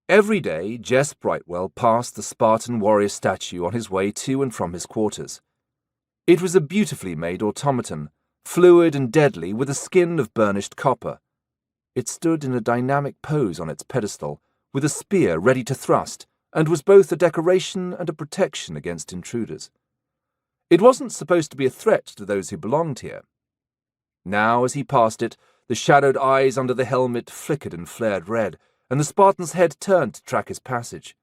Every day, Jess Brightwell passed the Spartan warrior statue on his way to and from his quarters. It was a beautifully made automaton, fluid and deadly with a skin of burnished copper. It stood in a dynamic pose on its pedestal, with a spear ready to thrust, and was both a decoration and a protection against intruders. It wasn't supposed to be a threat to those who belonged here. Now, as he passed it, the shadowed eyes under the helmet flickered and flared red, and the Spartan's head turned to track his passage.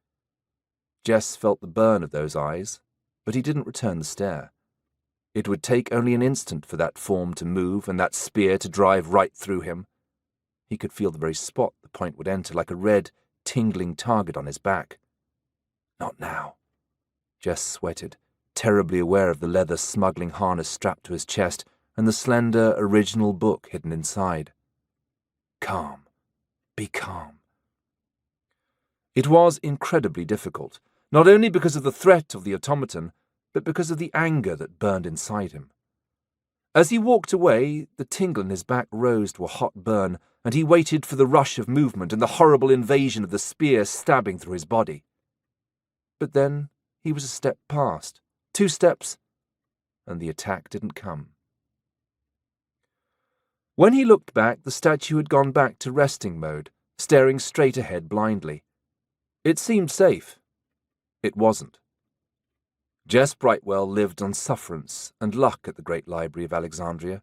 Jess felt the burn of those eyes, but he didn't return the stare. It would take only an instant for that form to move and that spear to drive right through him. He could feel the very spot the point would enter like a red, tingling target on his back. Not now. Jess sweated, terribly aware of the leather smuggling harness strapped to his chest and the slender, original book hidden inside. Calm. Be calm. It was incredibly difficult, not only because of the threat of the automaton, but because of the anger that burned inside him. As he walked away, the tingle in his back rose to a hot burn, and he waited for the rush of movement and the horrible invasion of the spear stabbing through his body. But then he was a step past, 2 steps, and the attack didn't come. When he looked back, the statue had gone back to resting mode, staring straight ahead blindly. It seemed safe. It wasn't. Jess Brightwell lived on sufferance and luck at the Great Library of Alexandria.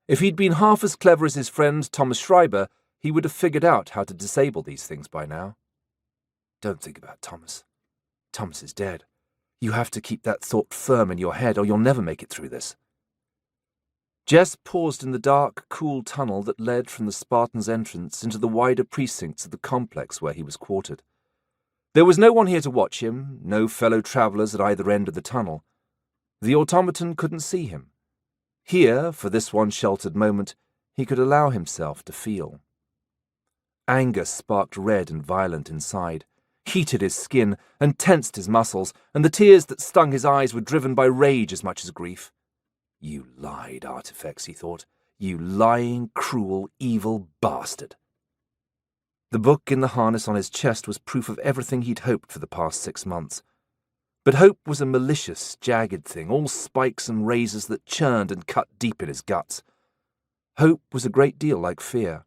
If he'd been half as clever as his friend Thomas Schreiber, he would have figured out how to disable these things by now. Don't think about Thomas. Thomas is dead. You have to keep that thought firm in your head or you'll never make it through this. Jess paused in the dark, cool tunnel that led from the Spartan's entrance into the wider precincts of the complex where he was quartered. There was no one here to watch him, no fellow travellers at either end of the tunnel. The automaton couldn't see him. Here, for this one sheltered moment, he could allow himself to feel. Anger sparked red and violent inside, heated his skin and tensed his muscles, and the tears that stung his eyes were driven by rage as much as grief. You lied, artifacts, he thought. You lying, cruel, evil bastard. The book in the harness on his chest was proof of everything he'd hoped for the past 6 months. But hope was a malicious, jagged thing, all spikes and razors that churned and cut deep in his guts. Hope was a great deal like fear.